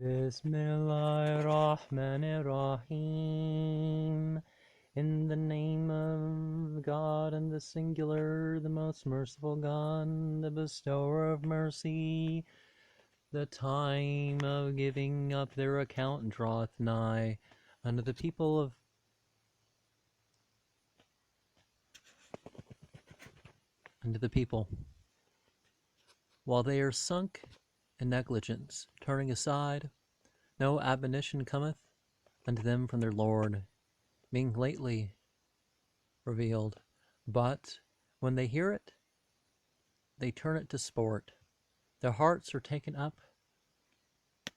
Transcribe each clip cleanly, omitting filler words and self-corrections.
Bismillahirrahmanirrahim. In the name of God and the singular, the most merciful God, the bestower of mercy. The time of giving up their account draweth nigh unto the people while they are sunk in negligence, turning aside, no admonition cometh unto them from their Lord, being lately revealed. But when they hear it, they turn it to sport. Their hearts are taken up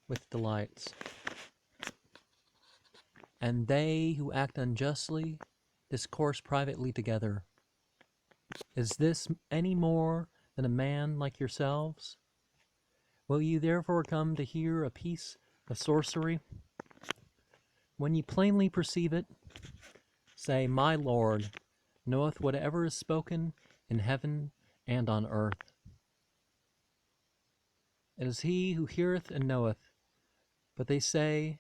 with delights. And they who act unjustly discourse privately together. Is this any more than a man like yourselves? Will you therefore come to hear a piece of sorcery? When you plainly perceive it, say, My Lord knoweth whatever is spoken in heaven and on earth. It is he who heareth and knoweth, but they say,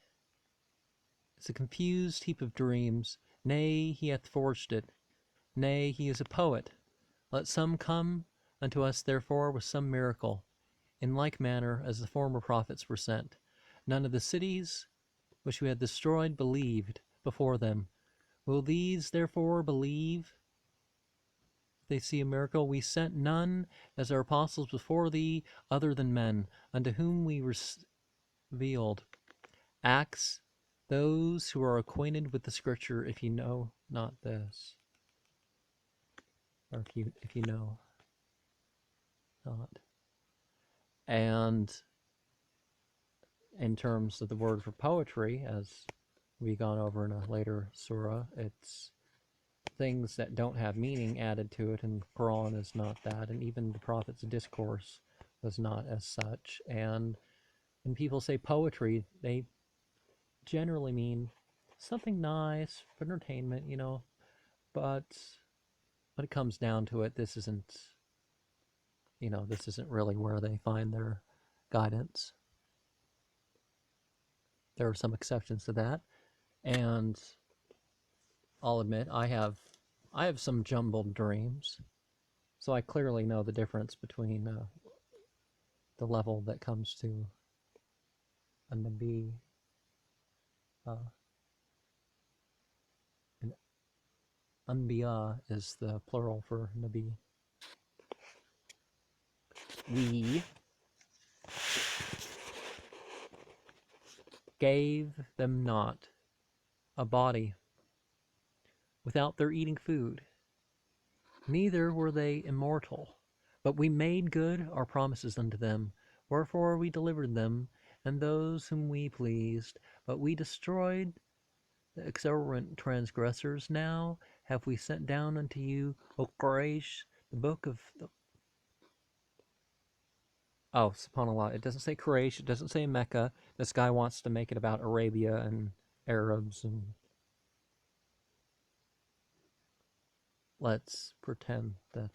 It's a confused heap of dreams. Nay, he hath forged it. Nay, he is a poet. Let some come unto us therefore with some miracle, in like manner as the former prophets were sent. None of the cities which we had destroyed believed before them. Will these therefore believe if they see a miracle? We sent none as our apostles before thee, other than men, unto whom we revealed acts, those who are acquainted with the Scripture, if you know not this, or if you know not. And in terms of the word for poetry, as we've gone over in a later surah, it's things that don't have meaning added to it, and Quran is not that, and even the Prophet's discourse was not as such. And when people say poetry, they generally mean something nice for entertainment, but when it comes down to it, this isn't really where they find their guidance. There are some exceptions to that, and I'll admit I have some jumbled dreams, so I clearly know the difference between the level that comes to a Nabi, and Anbiya is the plural for Nabi. We gave them not a body without their eating food, neither were they immortal, but we made good our promises unto them, wherefore we delivered them and those whom we pleased, but we destroyed the exorbitant transgressors. Now have we sent down unto you, O Quraysh, the book of the... Oh, subhanAllah, it doesn't say Quraysh, it doesn't say Mecca. This guy wants to make it about Arabia and Arabs, and let's pretend that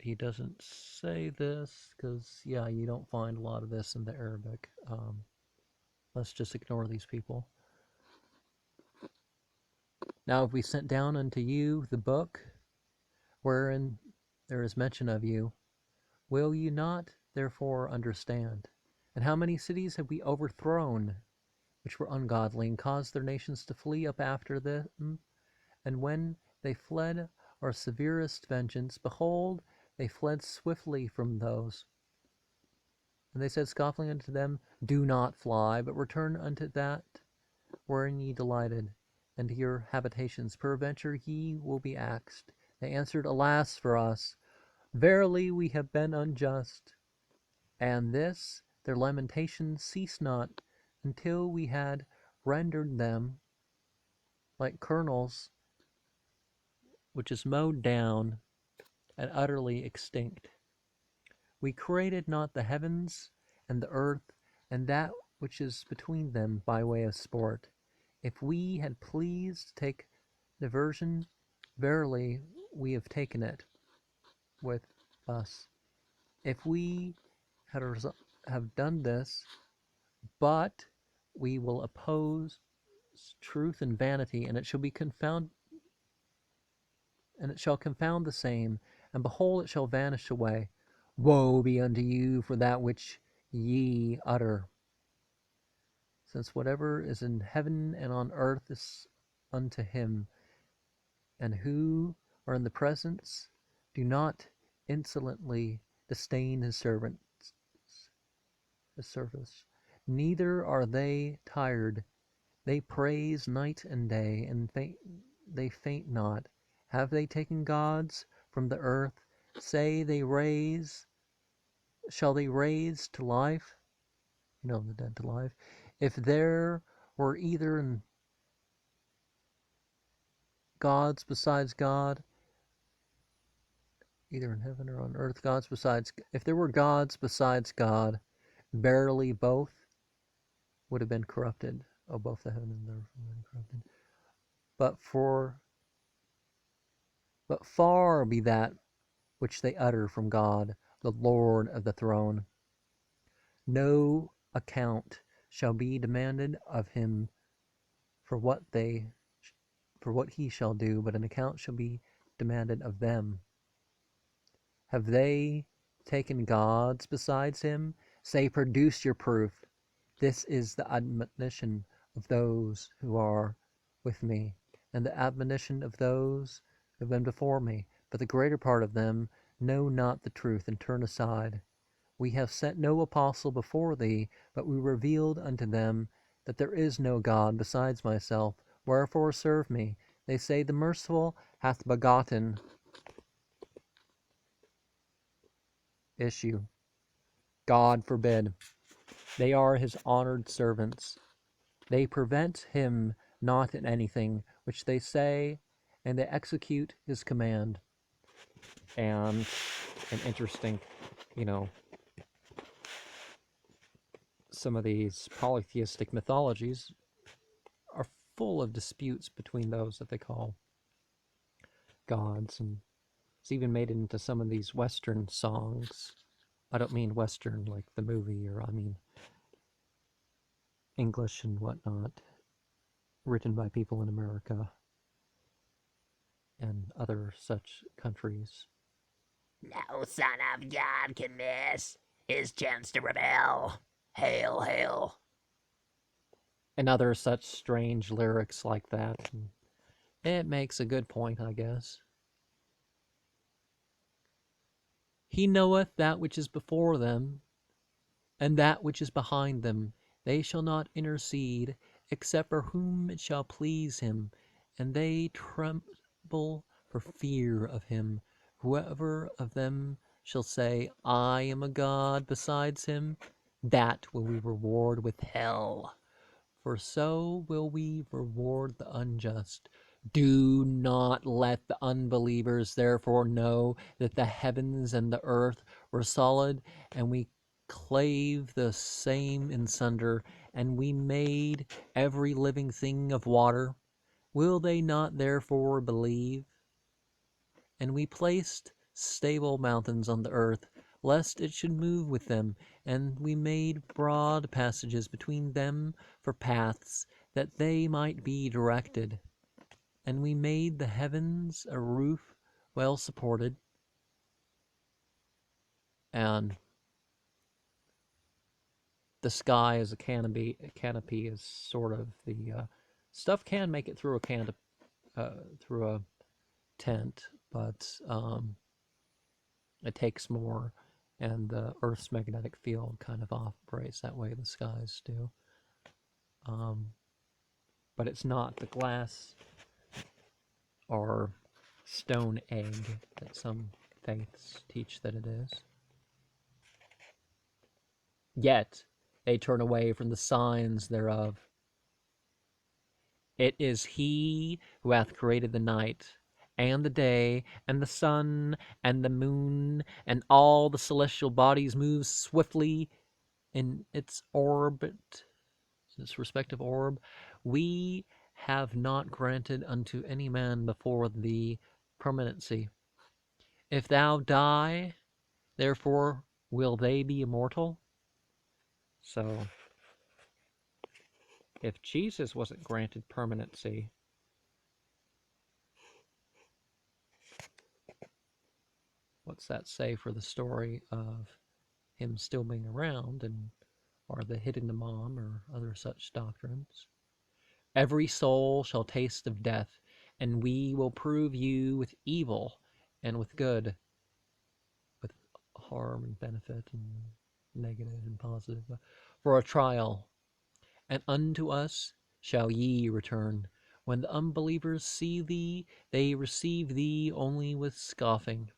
he doesn't say this, because, yeah, you don't find a lot of this in the Arabic. Let's just ignore these people. Now if we sent down unto you the book wherein there is mention of you, will you not therefore understand? And how many cities have we overthrown, which were ungodly, and caused their nations to flee up after them? And when they fled our severest vengeance, behold, they fled swiftly from those. And they said scoffingly unto them, Do not fly, but return unto that wherein ye delighted, and to your habitations. Peradventure ye will be axed. They answered, Alas for us! Verily we have been unjust. And this their lamentation ceased not until we had rendered them like kernels which is mowed down and utterly extinct. We created not the heavens and the earth and that which is between them by way of sport. If we had pleased to take diversion, verily we have taken it with us. If we have done this, but we will oppose truth and vanity, and it shall confound the same, and behold, it shall vanish away. Woe be unto you for that which ye utter. Since whatever is in heaven and on earth is unto him, and who are in the presence do not insolently disdain his service. Neither are they tired. They praise night and day, and they faint not. Have they taken gods from the earth? Shall they raise to life? The dead to life. If there were either gods besides God, either in heaven or on earth, if there were gods besides God, verily both would have been corrupted. Oh, both the heaven and the earth would have been corrupted. But far be that which they utter from God, the Lord of the throne. No account shall be demanded of him for what he shall do, but an account shall be demanded of them. Have they taken gods besides him? Say, produce your proof. This is the admonition of those who are with me, and the admonition of those who have been before me. But the greater part of them know not the truth, and turn aside. We have sent no apostle before thee, but we revealed unto them that there is no God besides myself. Wherefore serve me. They say, the merciful hath begotten. Issue. God forbid. They are his honored servants. They prevent him not in anything which they say, and they execute his command. And an interesting, some of these polytheistic mythologies are full of disputes between those that they call gods, and it's even made it into some of these Western songs. I don't mean Western like the movie, or I mean English and whatnot, written by people in America and other such countries. No son of God can miss his chance to rebel. Hail, hail. And other such strange lyrics like that. And it makes a good point, I guess. He knoweth that which is before them, and that which is behind them. They shall not intercede, except for whom it shall please him, and they tremble for fear of him. Whoever of them shall say, I am a god besides him, that will we reward with hell. For so will we reward the unjust. Do not let the unbelievers therefore know that the heavens and the earth were solid, and we clave the same in sunder, and we made every living thing of water. Will they not therefore believe? And we placed stable mountains on the earth, lest it should move with them, and we made broad passages between them for paths, that they might be directed. And we made the heavens a roof well supported, and the sky as a canopy. A canopy is sort of the stuff can make it through through a tent, but it takes more, and the Earth's magnetic field kind of operates that way. The skies do, but it's not the glass or stone egg that some faiths teach that it is. Yet they turn away from the signs thereof. It is he who hath created the night, and the day, and the sun, and the moon, and all the celestial bodies move swiftly in its orbit, its respective orb. We have not granted unto any man before thee permanency. If thou die, therefore will they be immortal? So, if Jesus wasn't granted permanency, what's that say for the story of him still being around, and or the hidden imam or other such doctrines? Every soul shall taste of death, and we will prove you with evil and with good, with harm and benefit and negative and positive, for a trial. And unto us shall ye return. When the unbelievers see thee, they receive thee only with scoffing.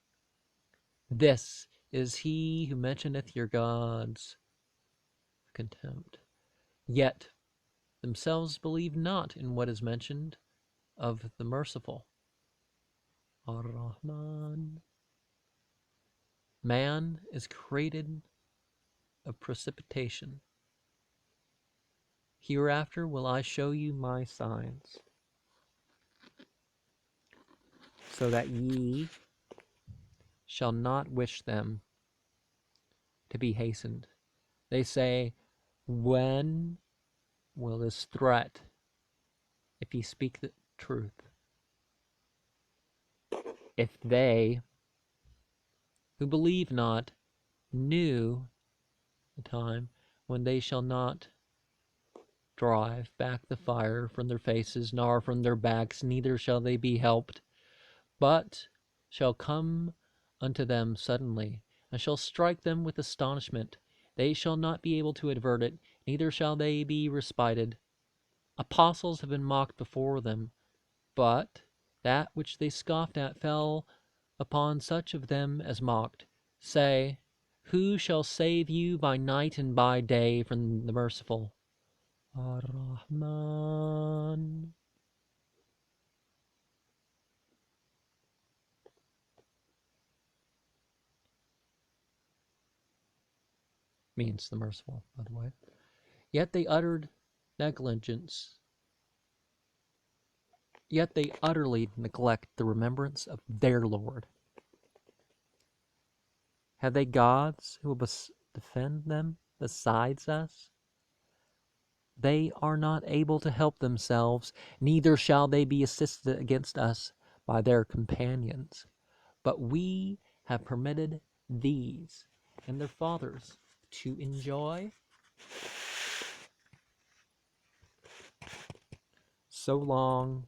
This is he who mentioneth your gods contempt. Yet themselves believe not in what is mentioned of the merciful. Ar-Rahman. Man is created of precipitation. Hereafter will I show you my signs, so that ye shall not wish them to be hastened. They say, when will this threat, if ye speak the truth? If they who believe not knew the time when they shall not drive back the fire from their faces, nor from their backs, neither shall they be helped, but shall come unto them suddenly, and shall strike them with astonishment. They shall not be able to avert it, neither shall they be respited. Apostles have been mocked before them, but that which they scoffed at fell upon such of them as mocked. Say, who shall save you by night and by day from the merciful? Ar-Rahman means the merciful, by the way. Yet they uttered negligence. Yet they utterly neglect the remembrance of their Lord. Have they gods who will defend them besides us? They are not able to help themselves, neither shall they be assisted against us by their companions. But we have permitted these and their fathers to enjoy so long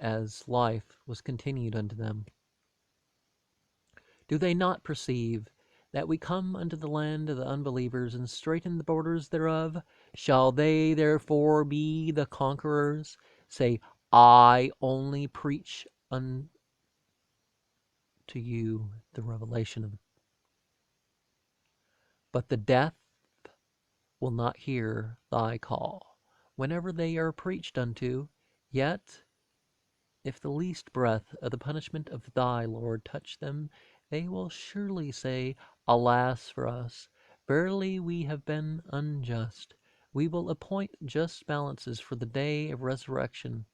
as life was continued unto them. Do they not perceive that we come unto the land of the unbelievers and straiten the borders thereof? Shall they therefore be the conquerors? Say, I only preach unto you the revelation of, but the deaf will not hear thy call. Whenever they are preached unto, yet if the least breath of the punishment of thy Lord touch them, they will surely say, alas for us! Verily we have been unjust. We will appoint just balances for the day of resurrection.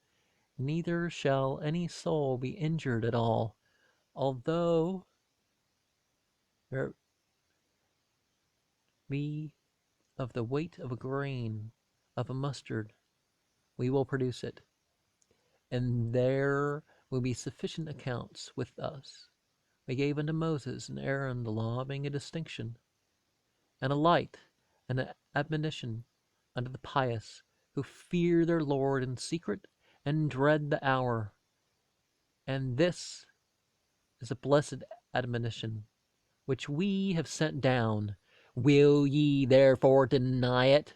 Neither shall any soul be injured at all, although there be of the weight of a grain of a mustard. We will produce it, and there will be sufficient accounts with us. We gave unto Moses and Aaron the law, being a distinction, and a light, and an admonition unto the pious, who fear their Lord in secret and dread the hour. And this is a blessed admonition, which we have sent down. Will ye therefore deny it?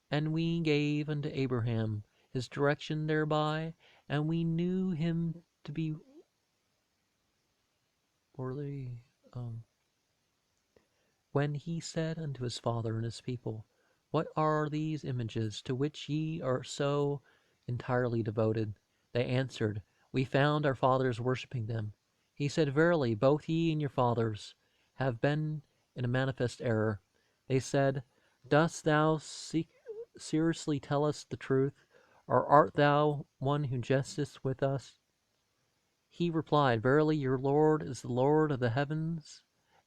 And we gave unto Abraham his direction thereby, and we knew him to be worthy. When he said unto his father and his people, what are these images to which ye are so entirely devoted? They answered, we found our fathers worshipping them. He said, verily, both ye and your fathers have been in a manifest error. They said, dost thou seriously tell us the truth, or art thou one who jestest with us? He replied, Verily, your Lord is the Lord of the heavens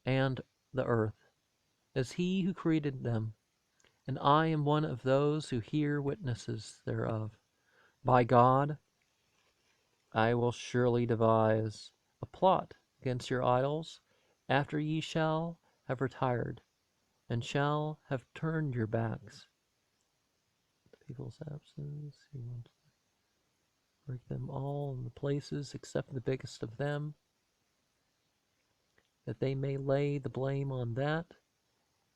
and the earth, as he who created them, and I am one of those who hear witnesses thereof. By God, I will surely devise a plot against your idols after ye shall have retired, and shall have turned your backs. The people's absence, he wants to break them all in the places except the biggest of them, that they may lay the blame on that.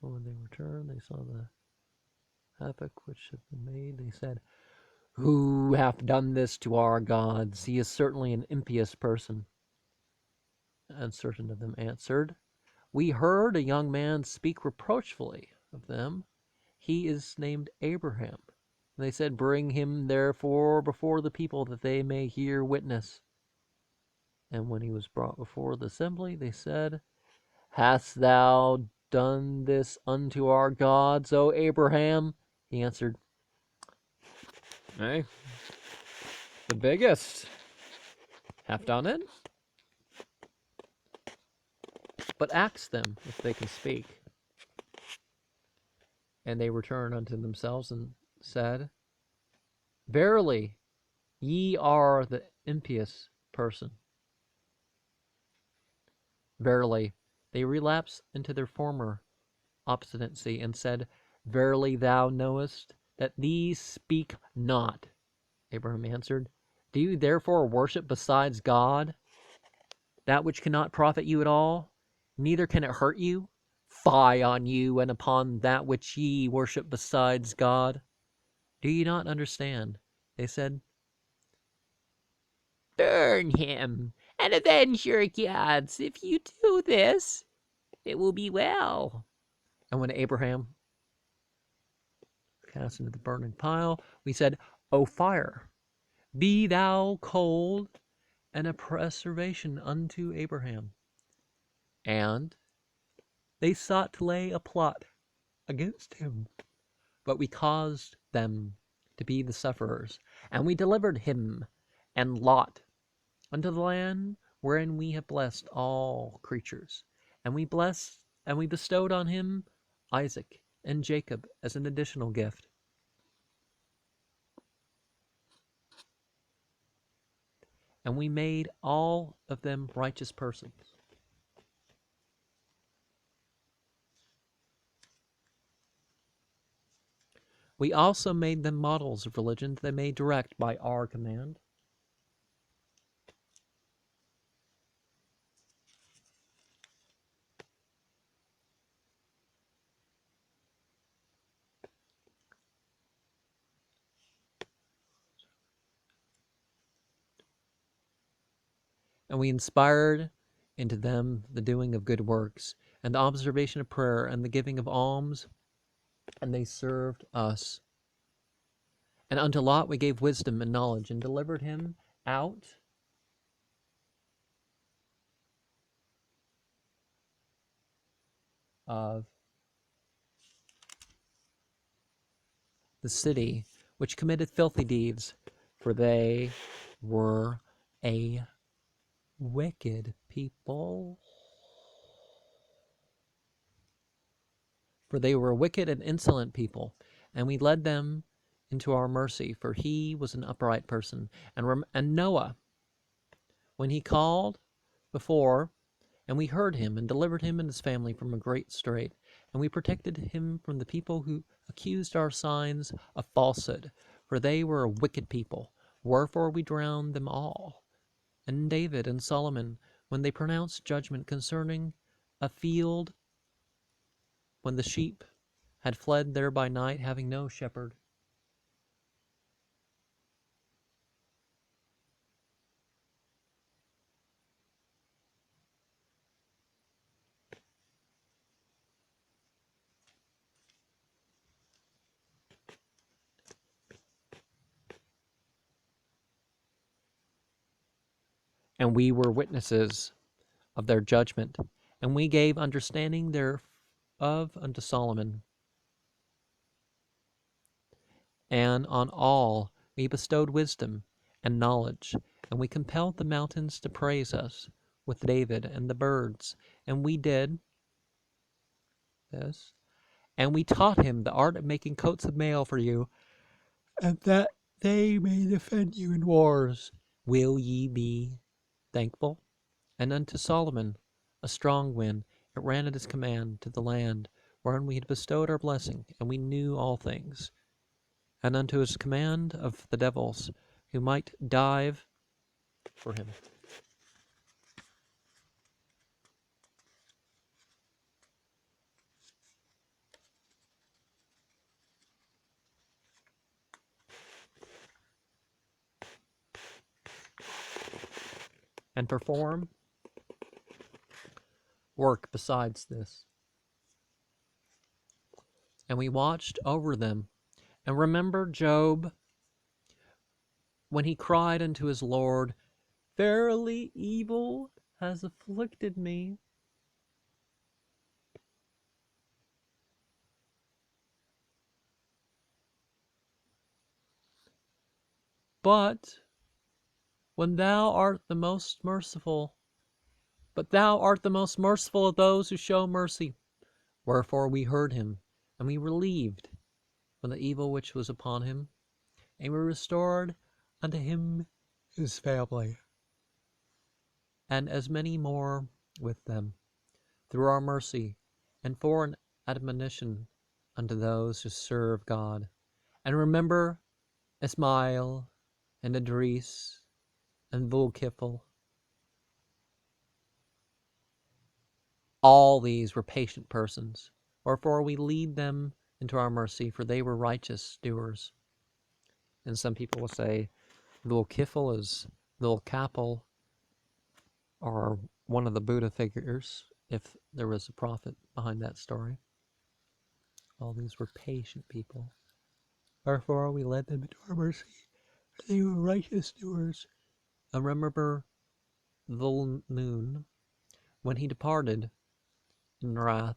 And when they returned, they saw the havoc which had been made. They said, Who hath done this to our gods? He is certainly an impious person. And certain of them answered, We heard a young man speak reproachfully of them. He is named Abraham. And they said, Bring him therefore before the people, that they may hear witness. And when he was brought before the assembly, they said, Hast thou done this unto our gods, O Abraham? He answered, Nay, the biggest have done it. But ask them if they can speak. And they returned unto themselves and said, Verily, ye are the impious person. Verily, they relapsed into their former obstinacy and said, Verily, thou knowest that these speak not. Abraham answered, Do you therefore worship besides God that which cannot profit you at all, neither can it hurt you? Fie on you and upon that which ye worship besides God. Do you not understand? They said, Burn him, and avenge your gods. If you do this, it will be well. And when Abraham cast into the burning pile, we said, O fire, be thou cold and a preservation unto Abraham. And they sought to lay a plot against him, but we caused them to be the sufferers, and we delivered him and Lot unto the land wherein we have blessed all creatures, and we bestowed on him Isaac and Jacob as an additional gift. And we made all of them righteous persons. We also made them models of religion that they may direct by our command. And we inspired into them the doing of good works, and the observation of prayer, and the giving of alms, and they served us. And unto Lot we gave wisdom and knowledge, and delivered him out of the city which committed filthy deeds, for they were a wicked people. For they were a wicked and insolent people, and we led them into our mercy, for he was an upright person. And Noah, when he called before, and we heard him, and delivered him and his family from a great strait, and we protected him from the people who accused our signs of falsehood, for they were a wicked people, wherefore we drowned them all. And David and Solomon, when they pronounced judgment concerning a field, when the sheep had fled there by night, having no shepherd. And we were witnesses of their judgment, and we gave understanding thereof unto Solomon. And on all we bestowed wisdom and knowledge, And we compelled the mountains to praise us with David and the birds. And we did this. And we taught him the art of making coats of mail for you, and that they may defend you in wars. Will ye be thankful? And unto Solomon a strong wind, it ran at his command to the land wherein we had bestowed our blessing, and we knew all things. And unto his command of the devils, who might dive for him. And perform work besides this. And we watched over them, and remembered Job when he cried unto his Lord, Verily evil has afflicted me. But thou art the most merciful of those who show mercy. Wherefore we heard him, and we relieved from the evil which was upon him, and we restored unto him his family, and as many more with them, through our mercy, and for an admonition unto those who serve God. And remember Ismail, and Idris, and Zulkifl. All these were patient persons, wherefore we lead them into our mercy, for they were righteous doers. And some people will say Zulkifl is Zulkapel, or one of the Buddha figures, if there was a prophet behind that story. All these were patient people. Wherefore we led them into our mercy, for they were righteous doers. And remember Dhul-Nun, when he departed in wrath,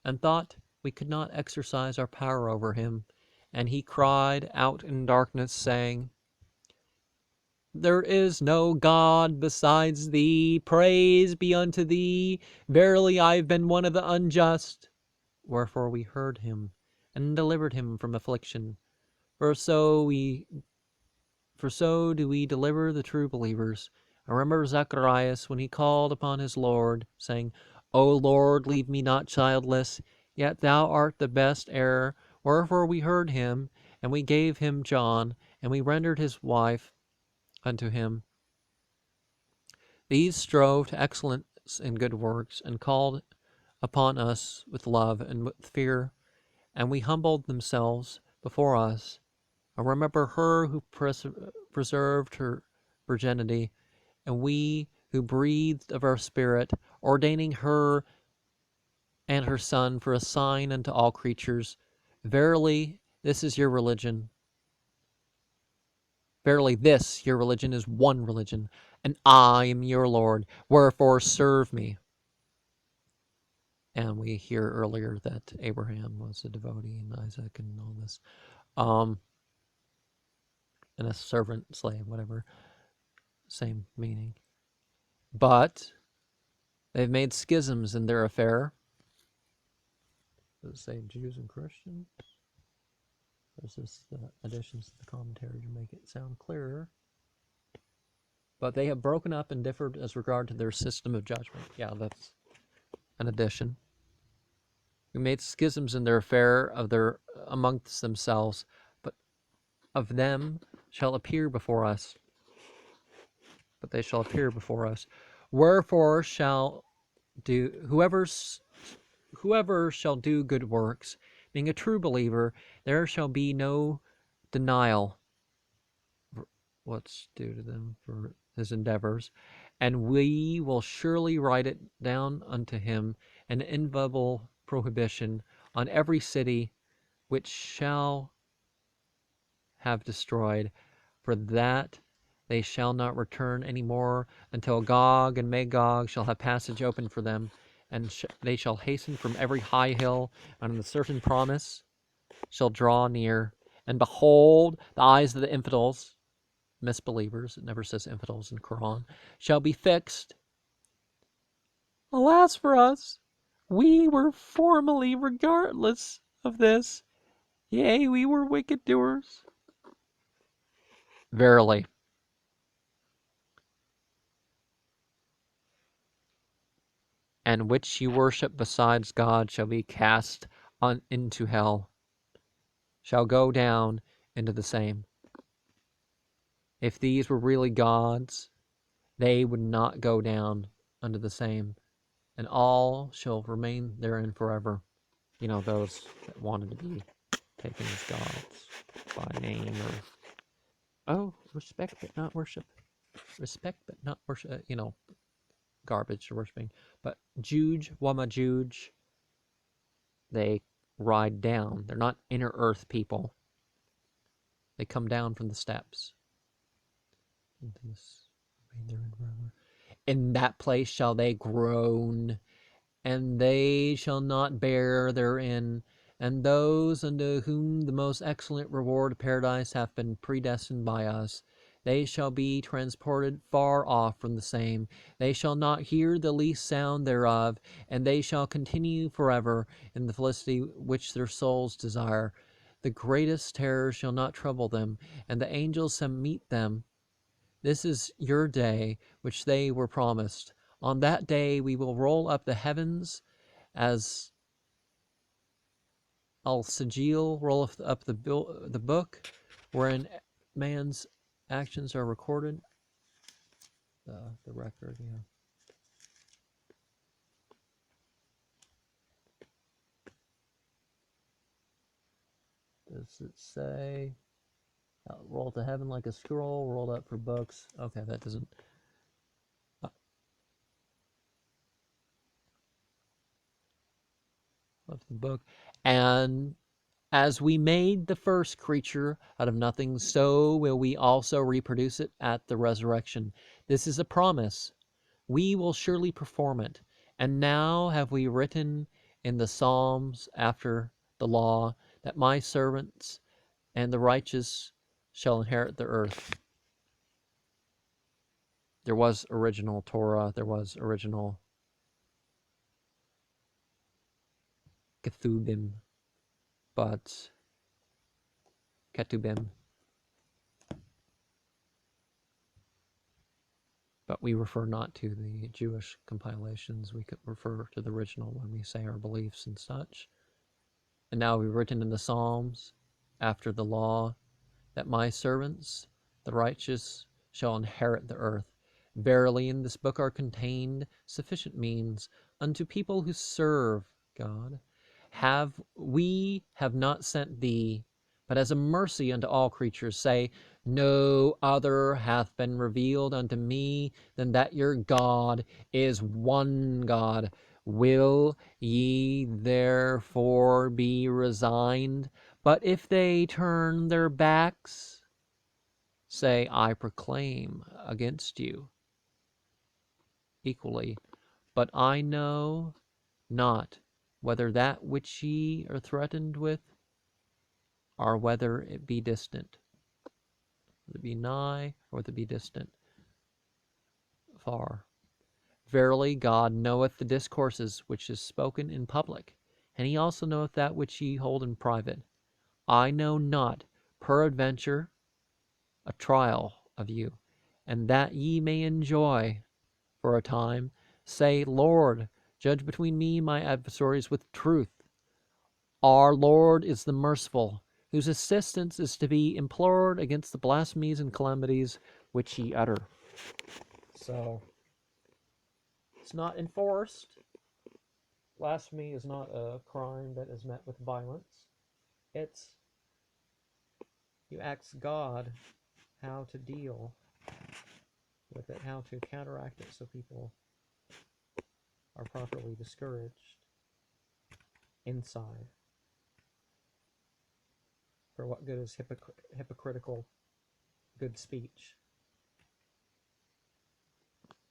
and thought we could not exercise our power over him, and he cried out in darkness, saying, There is no God besides thee, praise be unto thee, verily I have been one of the unjust. Wherefore we heard him, and delivered him from affliction, for so do we deliver the true believers. I remember Zacharias when he called upon his Lord, saying, O Lord, leave me not childless, yet thou art the best heir. Wherefore we heard him, and we gave him John, and we rendered his wife unto him. These strove to excellence in good works, and called upon us with love and with fear, and we humbled themselves before us. I remember her who preserved her virginity, and we who breathed of our spirit, ordaining her and her son for a sign unto all creatures. Verily, this is your religion. Verily, this, your religion, is one religion, and I am your Lord. Wherefore, serve me. And we hear earlier that Abraham was a devotee, and Isaac, and all this. And a servant, slave, whatever. Same meaning. But they've made schisms in their affair. Does it say Jews and Christians? There's this additions to the commentary to make it sound clearer. But they have broken up and differed as regard to their system of judgment. Yeah, that's an addition. We made schisms in their affair of their amongst themselves, but of them shall appear before us. But they shall appear before us. Wherefore shall do whoever shall do good works, being a true believer, there shall be no denial what's due to them for his endeavors, and we will surely write it down unto him an inviolable prohibition on every city which shall have destroyed, for that they shall not return any more until Gog and Magog shall have passage open for them, and they shall hasten from every high hill, and on the certain promise shall draw near. And behold, the eyes of the infidels misbelievers, it never says infidels in Quran, shall be fixed. Alas for us, we were formerly regardless of this. Yea, we were wicked doers. Verily. And which you worship besides God shall be cast into hell, shall go down into the same. If these were really gods, they would not go down under the same, and all shall remain therein forever. You know, those that wanted to be taken as gods by name or, respect but not worship. Respect but not worship, garbage worshiping. But Juj, Wamajuj, they ride down. They're not inner earth people. They come down from the steps. In that place shall they groan, and they shall not bear therein. And those unto whom the most excellent reward of paradise hath been predestined by us, they shall be transported far off from the same. They shall not hear the least sound thereof, and they shall continue forever in the felicity which their souls desire. The greatest terror shall not trouble them, and the angels shall meet them. This is your day which they were promised. On that day we will roll up the heavens as Al-Sajil rolleth up the book wherein man's actions are recorded. The record, yeah. Does it say roll to heaven like a scroll, rolled up for books? Okay, that doesn't. Of the book. And as we made the first creature out of nothing, so will we also reproduce it at the resurrection. This is a promise. We will surely perform it. And now have we written in the Psalms after the law that my servants and the righteous shall inherit the earth. There was original Torah, there was original Ketubim, but we refer not to the Jewish compilations. We could refer to the original when we say our beliefs and such. And now we've written in the Psalms, after the law, that my servants, the righteous, shall inherit the earth. Verily, in this book are contained sufficient means unto people who serve God. We have not sent thee, but as a mercy unto all creatures. Say, no other hath been revealed unto me than that your God is one God. Will ye therefore be resigned? But if they turn their backs, say, I proclaim against you equally. But I know not whether that which ye are threatened with, or whether it be distant, whether it be nigh, or whether it be distant, far. Verily God knoweth the discourses which is spoken in public, and he also knoweth that which ye hold in private. I know not, peradventure, a trial of you, and that ye may enjoy for a time. Say, Lord, judge between me and my adversaries with truth. Our Lord is the merciful, whose assistance is to be implored against the blasphemies and calamities which ye utter. So, it's not enforced. Blasphemy is not a crime that is met with violence. It's, you ask God how to deal with it, how to counteract it so people are properly discouraged inside. For what good is hypocritical good speech?